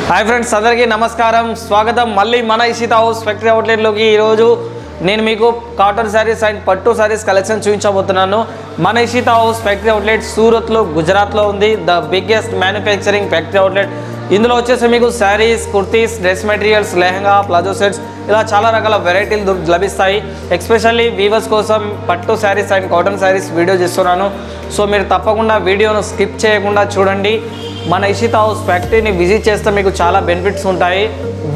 Hi friends अंदरिकी नमस्कारम स्वागतम मल्ली मन Ishita house factory outlet లోకి ఈ రోజు నేను మీకు కాటన్ సారీస్ అండ్ పట్టు సారీస్ కలెక్షన్ చూపించబోతున్నాను। మన Ishita house factory outlet Surat లో గుజరాత్ లో ఉంది। The biggest manufacturing factory outlet. ఇందులో వచ్చేసి మీకు saris, kurtis, dress materials, lehenga, palazzo sets ఇలా చాలా రకాల వెరైటీలు లభిస్తాయి। ఎస్పెషల్లీ వీవర్స్ కోసం పట్టు saris and cotton saris video చేస్తున్నాను। సో మీరు తప్పకుండా వీడియోను స్కిప్ చేయకుండా చూడండి। మన ఇషితా హౌస్ ఫ్యాక్టరీని విజిట్ చేస్తే మీకు చాలా బెనిఫిట్స్ ఉంటాయి।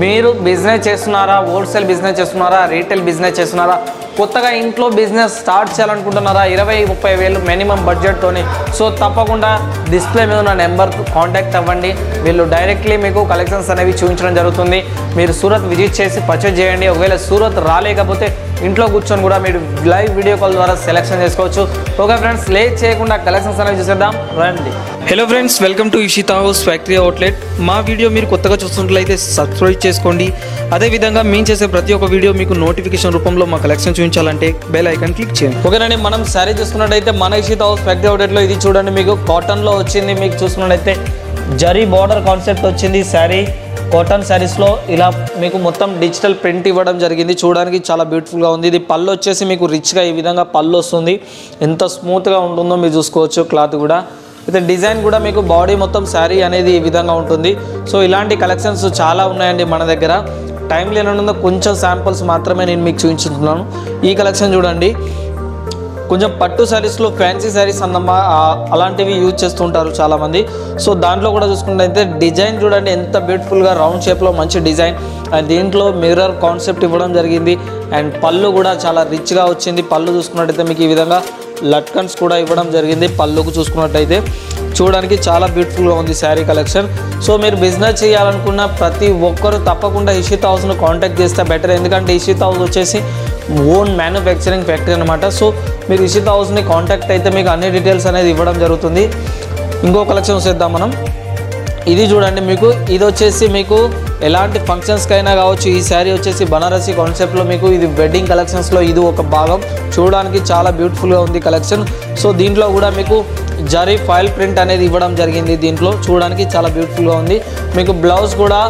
మీరు బిజినెస్ చేస్తున్నారా, హోల్సేల్ బిజినెస్ చేస్తున్నారా, రీటైల్ బిజినెస్ చేస్తున్నారా, కొత్తగా ఇంట్లో బిజినెస్ స్టార్ట్ చేయాలనుకుంటున్నారా, 20-30 వేలు మినిమం బడ్జెట్తోని, సో తప్పకుండా డిస్ప్లే మీద ఉన్న నెంబర్కు కాంటాక్ట్ అవ్వండి। వీళ్ళు డైరెక్ట్లీ మీకు కలెక్షన్స్ అనేవి చూపించడం జరుగుతుంది। మీరు సూరత్ విజిట్ చేసి పర్చేజ్ చేయండి। ఒకవేళ సూరత్ రాలేకపోతే ఇంట్లో కూర్చొని కూడా మీరు లైవ్ వీడియో కాల్ ద్వారా సెలెక్షన్ చేసుకోవచ్చు। ఓకే ఫ్రెండ్స్, లేట్ చేయకుండా కలెక్షన్స్ అనేవి చూసేద్దాం రండి। Hello friends, welcome to Ishita house factory outlet. మా వీడియో మీరు కొత్తగా చూస్తున్నట్లయితే సబ్స్క్రైబ్ చేసుకోండి। అదేవిధంగా మేము చేసే ప్రతి ఒక్క వీడియో మీకు నోటిఫికేషన్ రూపంలో మా కలెక్షన్ చూపించాలంటే బెల్ ఐకాన్ క్లిక్ చేయండి। ఓకేనండి, మనం శారీ చూసుకున్నట్టయితే మన ఇషితా హౌస్ ఫ్యాక్టరీ అవుట్లెట్లో ఇది చూడండి, మీకు కాటన్లో వచ్చింది। మీకు చూసుకున్నట్టయితే జరీ బార్డర్ కాన్సెప్ట్ వచ్చింది శారీ। కాటన్ శారీస్లో ఇలా మీకు మొత్తం డిజిటల్ ప్రింట్ ఇవ్వడం జరిగింది। చూడడానికి చాలా బ్యూటిఫుల్గా ఉంది। ఇది పళ్ళు వచ్చేసి మీకు రిచ్గా ఈ విధంగా పళ్ళు వస్తుంది। ఎంత స్మూత్గా ఉంటుందో మీరు చూసుకోవచ్చు। క్లాత్ కూడా అయితే డిజైన్ కూడా మీకు బాడీ మొత్తం శారీ అనేది ఈ విధంగా ఉంటుంది। సో ఇలాంటి కలెక్షన్స్ చాలా ఉన్నాయండి మన దగ్గర। టైం లేనందున కొంచెం శాంపుల్స్ మాత్రమే నేను మీకు చూపించుతున్నాను। ఈ కలెక్షన్ చూడండి, కొంచెం పట్టు శారీస్లో ఫ్యాన్సీ శారీస్ అలాంటివి యూజ్ చేస్తుంటారు చాలామంది। సో దాంట్లో కూడా చూసుకుంటే డిజైన్ చూడండి ఎంత బ్యూటిఫుల్గా రౌండ్ షేప్లో మంచి డిజైన్ అండ్ దీంట్లో మిర్రర్ కాన్సెప్ట్ ఇవ్వడం జరిగింది। అండ్ పళ్ళు కూడా చాలా రిచ్గా వచ్చింది। పళ్ళు చూసుకున్నట్టయితే మీకు ఈ విధంగా లట్కన్స్ కూడా ఇవ్వడం జరిగింది। పళ్ళుకు చూసుకున్నట్టయితే చూడడానికి చాలా బ్యూటిఫుల్గా ఉంది శారీ కలెక్షన్। సో మీరు బిజినెస్ చేయాలనుకున్న ప్రతి ఒక్కరు తప్పకుండా ఇషితా హౌస్ను కాంటాక్ట్ చేస్తే బెటర్, ఎందుకంటే ఇషితా హౌస్ వచ్చేసి ఓన్ మ్యానుఫ్యాక్చరింగ్ ఫ్యాక్టరీ అనమాట। సో మీరు ఇషితా హౌస్ని కాంటాక్ట్ అయితే మీకు అన్ని డీటెయిల్స్ అనేది ఇవ్వడం జరుగుతుంది। ఇంకో కలెక్షన్ చూసేద్దాం మనం। ఇది చూడండి, మీకు ఇది వచ్చేసి మీకు ఎలాంటి ఫంక్షన్స్కైనా కావచ్చు। ఈ శారీ వచ్చేసి బనారసీ కాన్సెప్ట్లో మీకు ఇది వెడ్డింగ్ కలెక్షన్స్లో ఇది ఒక భాగం। చూడడానికి చాలా బ్యూటిఫుల్గా ఉంది కలెక్షన్। సో దీంట్లో కూడా మీకు జరీ ఫాయిల్ ప్రింట్ అనేది ఇవ్వడం జరిగింది। దీంట్లో చూడడానికి చాలా బ్యూటిఫుల్గా ఉంది। మీకు బ్లౌజ్ కూడా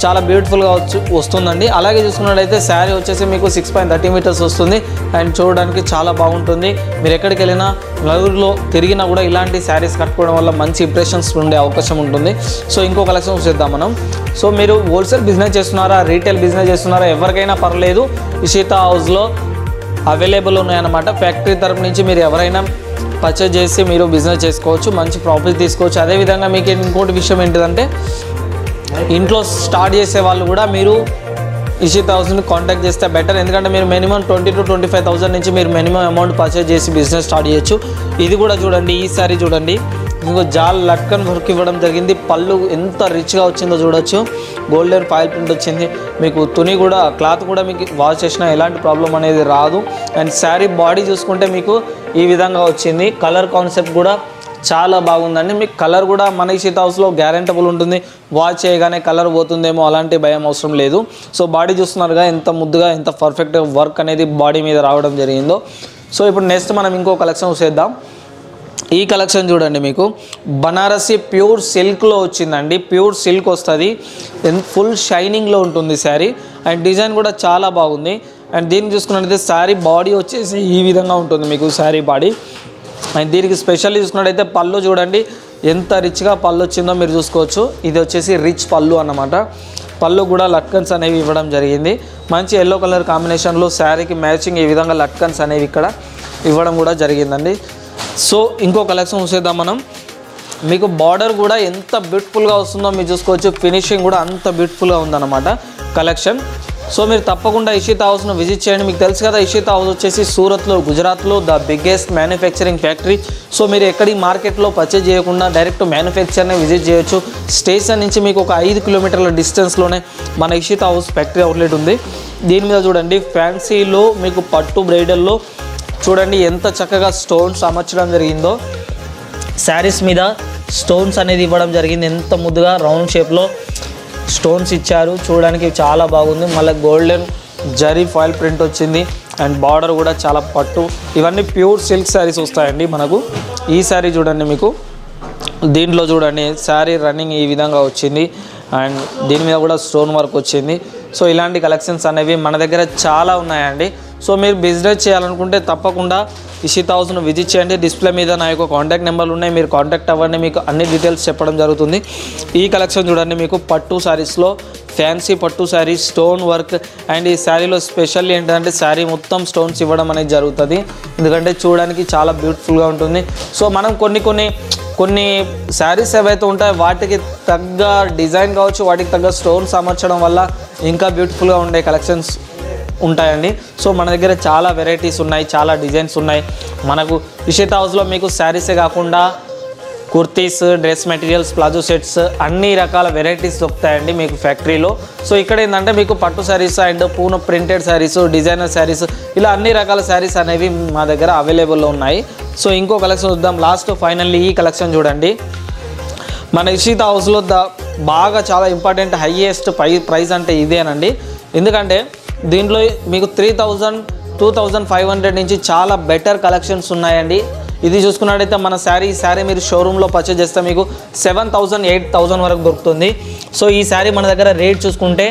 చాలా బ్యూటిఫుల్గా వస్తుందండి। అలాగే చూసుకున్నట్లయితే శారీ వచ్చేసి మీకు 6.30 మీటర్స్ వస్తుంది అండ్ చూడడానికి చాలా బాగుంటుంది। మీరు ఎక్కడికి వెళ్ళినా నలుగురిలో తిరిగినా కూడా ఇలాంటి శారీస్ కట్టుకోవడం వల్ల మంచి ఇంప్రెషన్స్ ఉండే అవకాశం ఉంటుంది। సో ఇంకో కలెక్షన్ చూసేద్దాం మనం। సో మీరు హోల్సేల్ బిజినెస్ చేస్తున్నారా, రీటైల్ బిజినెస్ చేస్తున్నారా, ఎవరికైనా పర్లేదు, ఇషితా హౌస్లో అవైలబుల్ ఉన్నాయన్నమాట। ఫ్యాక్టరీ తరపు నుంచి మీరు ఎవరైనా పర్చేజ్ చేసి మీరు బిజినెస్ చేసుకోవచ్చు, మంచి ప్రాఫిట్ తీసుకోవచ్చు। అదేవిధంగా మీకు ఇంకోటి విషయం ఏంటిదంటే ఇంట్లో స్టార్ట్ చేసే వాళ్ళు కూడా మీరు ఇషితా హౌస్ని కాంటాక్ట్ చేస్తే బెటర్, ఎందుకంటే మీరు మినిమం 20,000 to 25,000 నుంచి మీరు మినిమం అమౌంట్ పర్చేజ్ చేసి బిజినెస్ స్టార్ట్ చేయొచ్చు। ఇది కూడా చూడండి, ఈ సారీ చూడండి, ఇంకో జాల్ లట్కన్ వర్క్ ఇవ్వడం జరిగింది। పళ్ళు ఎంత రిచ్గా వచ్చిందో చూడొచ్చు। గోల్డెన్ ఫాయిల్ ప్రింట్ వచ్చింది। మీకు తుని కూడా క్లాత్ కూడా మీకు వాష్ చేసినా ఎలాంటి ప్రాబ్లం అనేది రాదు। అండ్ శారీ బాడీ చూసుకుంటే మీకు ఈ విధంగా వచ్చింది। కలర్ కాన్సెప్ట్ కూడా చాలా బాగుందండి। మీకు కలర్ కూడా మన ఇషితా హౌస్లో గ్యారెంటబుల్ ఉంటుంది। వాష్ చేయగానే కలర్ పోతుందేమో అలాంటి భయం అవసరం లేదు। సో బాడీ చూస్తున్నారుగా ఎంత ముద్దుగా ఎంత పర్ఫెక్ట్ వర్క్ అనేది బాడీ మీద రావడం జరిగిందో। సో ఇప్పుడు నెక్స్ట్ మనం ఇంకో కలెక్షన్ చూసేద్దాం। ఈ కలెక్షన్ చూడండి, మీకు బనారసి ప్యూర్ సిల్క్లో వచ్చిందండి। ప్యూర్ సిల్క్ వస్తుంది, ఫుల్ షైనింగ్లో ఉంటుంది శారీ అండ్ డిజైన్ కూడా చాలా బాగుంది। అండ్ దీన్ని చూసుకున్నట్లయితే శారీ బాడీ వచ్చేసి ఈ విధంగా ఉంటుంది మీకు శారీ బాడీ। అండ్ దీనికి స్పెషల్లీ చూసుకున్నట్టయితే పళ్ళు చూడండి ఎంత రిచ్గా పళ్ళు వచ్చిందో మీరు చూసుకోవచ్చు। ఇది వచ్చేసి రిచ్ పళ్ళు అన్నమాట। పళ్ళు కూడా లట్కన్స్ అనేవి ఇవ్వడం జరిగింది। మంచి ఎల్లో కలర్ కాంబినేషన్లో శారీకి మ్యాచింగ్ ఈ విధంగా లట్కన్స్ అనేవి ఇక్కడ ఇవ్వడం కూడా జరిగిందండి। సో ఇంకో కలెక్షన్ చూసేద్దాం మనం। మీకు బార్డర్ కూడా ఎంత బ్యూటిఫుల్గా వస్తుందో మీరు చూసుకోవచ్చు। ఫినిషింగ్ కూడా అంత బ్యూటిఫుల్గా ఉందన్నమాట కలెక్షన్। సో మీరు తప్పకుండా ఇషితా హౌస్ను విజిట్ చేయండి। మీకు తెలుసు కదా, ఇషితా హౌస్ వచ్చేసి సూరత్లో గుజరాత్లో the biggest manufacturing factory. So మీరు ఎక్కడి మార్కెట్లో పర్చేజ్ చేయకుండా డైరెక్ట్ మ్యానుఫ్యాక్చర్ని విజిట్ చేయొచ్చు। స్టేషన్ నుంచి మీకు ఒక 5 కిలోమీటర్ల డిస్టెన్స్లోనే మన ఇషితా హౌస్ ఫ్యాక్టరీ అవుట్లెట్ ఉంది। దీని మీద చూడండి, ఫ్యాన్సీలో మీకు పట్టు బ్రైడల్లో చూడండి ఎంత చక్కగా స్టోన్స్ అమర్చడం జరిగిందో। శారీస్ మీద స్టోన్స్ అనేది ఇవ్వడం జరిగింది, ఎంత ముద్దుగా రౌండ్ షేప్లో స్టోన్స్ ఇచ్చారు। చూడడానికి చాలా బాగుంది। మళ్ళీ గోల్డెన్ జరీ ఫాయిల్ ప్రింట్ వచ్చింది అండ్ బార్డర్ కూడా చాలా పట్టు, ఇవన్నీ ప్యూర్ సిల్క్ శారీస్ వస్తాయండి మనకు। ఈ శారీ చూడండి, మీకు దీంట్లో చూడండి శారీ రన్నింగ్ ఈ విధంగా వచ్చింది అండ్ దీని మీద కూడా స్టోన్ వర్క్ వచ్చింది. సో ఇలాంటి కలెక్షన్స్ అనేవి మన దగ్గర చాలా ఉన్నాయండి. సో మీరు బిజినెస్ చేయాలనుకుంటే తప్పకుండా ఇషితా హౌస్ను విజిట్ చేయండి. డిస్ప్లే మీద నా యొక్క కాంటాక్ట్ నెంబర్లు ఉన్నాయి, మీరు కాంటాక్ట్ అవ్వండి, మీకు అన్ని డీటెయిల్స్ చెప్పడం జరుగుతుంది. ఈ కలెక్షన్ చూడండి, మీకు పట్టు శారీస్లో ఫ్యాన్సీ పట్టు శారీ స్టోన్ వర్క్. అండ్ ఈ శారీలో స్పెషల్ ఏంటంటే శారీ మొత్తం స్టోన్స్ ఇవ్వడం అనేది జరుగుతుంది, ఎందుకంటే చూడడానికి చాలా బ్యూటిఫుల్గా ఉంటుంది. సో మనం కొన్ని శారీస్ ఏవైతే ఉంటాయో వాటికి తగ్గ డిజైన్ కావచ్చు, వాటికి తగ్గ స్టోన్స్ అమర్చడం వల్ల ఇంకా బ్యూటిఫుల్గా ఉండే కలెక్షన్స్ ఉంటాయండి. సో మన దగ్గర చాలా వెరైటీస్ ఉన్నాయి, చాలా డిజైన్స్ ఉన్నాయి. మనకు ఇషితా హౌస్లో మీకు శారీసే కాకుండా kurtis, dress materials, palazzo sets అన్ని రకాల వెరైటీస్ దొరుకుతాయండి మీకు ఫ్యాక్టరీలో. సో ఇక్కడ ఏంటంటే మీకు పట్టు saris and Purna printed saris, designer saris, ఇలా అన్ని రకాల శారీస్ అనేవి మా దగ్గర అవైలబుల్లో ఉన్నాయి. సో ఇంకో కలెక్షన్ చూద్దాం. లాస్ట్ ఫైనల్లీ ఈ కలెక్షన్ చూడండి. మన ఇషితా హౌస్లో బాగా చాలా ఇంపార్టెంట్ హైయెస్ట్ ప్రైస్ అంటే ఇదేనండి. ఎందుకంటే దీంట్లో మీకు 3000, 2500 నుంచి చాలా బెటర్ కలెక్షన్స్ ఉన్నాయండి. ఇది చూసుకున్నట్టయితే మన ఈ శారీ మీరు షోరూంలో పర్చేజ్ చేస్తే మీకు 7000, 8000 వరకు దొరుకుతుంది. సో ఈ శారీ మన దగ్గర రేట్ చూసుకుంటే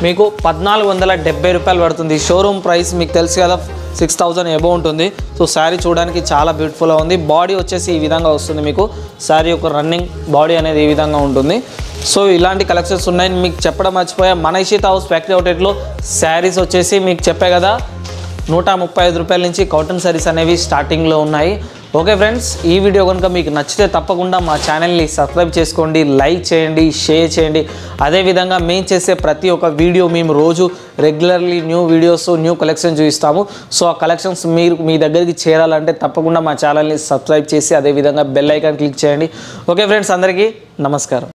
మీకు 1470 రూపాయలు పడుతుంది. షోరూమ్ ప్రైస్ మీకు తెలుసు కదా 6000 ఎబో ఉంటుంది. సో శారీ చూడడానికి చాలా బ్యూటిఫుల్గా ఉంది. బాడీ వచ్చేసి ఈ విధంగా వస్తుంది, మీకు శారీ యొక్క రన్నింగ్ బాడీ అనేది ఈ విధంగా ఉంటుంది. సో ఇలాంటి కలెక్షన్స్ ఉన్నాయి. మీకు చెప్పడం మర్చిపోయా, మన ఇషితా హౌస్ ఫ్యాక్టరీ అవుట్లెట్లో శారీస్ వచ్చేసి మీకు చెప్పే కదా 135 రూపాయల నుంచి కాటన్ శారీస్ అనేవి స్టార్టింగ్లో ఉన్నాయి. ఓకే ఫ్రెండ్స్, ఈ వీడియో కనుక మీకు నచ్చితే తప్పకుండా మా ఛానల్ని సబ్స్క్రైబ్ చేసుకోండి, లైక్ చేయండి, షేర్ చేయండి. అదేవిధంగా మేము చేసే ప్రతి ఒక్క వీడియో మేము రోజు regularly new videos, new collection చూపిస్తాము. సో ఆ కలెక్షన్స్ మీరు మీ దగ్గరికి చేరాలంటే తప్పకుండా మా ఛానల్ని సబ్స్క్రైబ్ చేసి అదేవిధంగా బెల్ ఐకాన్ క్లిక్ చేయండి. ఓకే ఫ్రెండ్స్, అందరికీ నమస్కారం.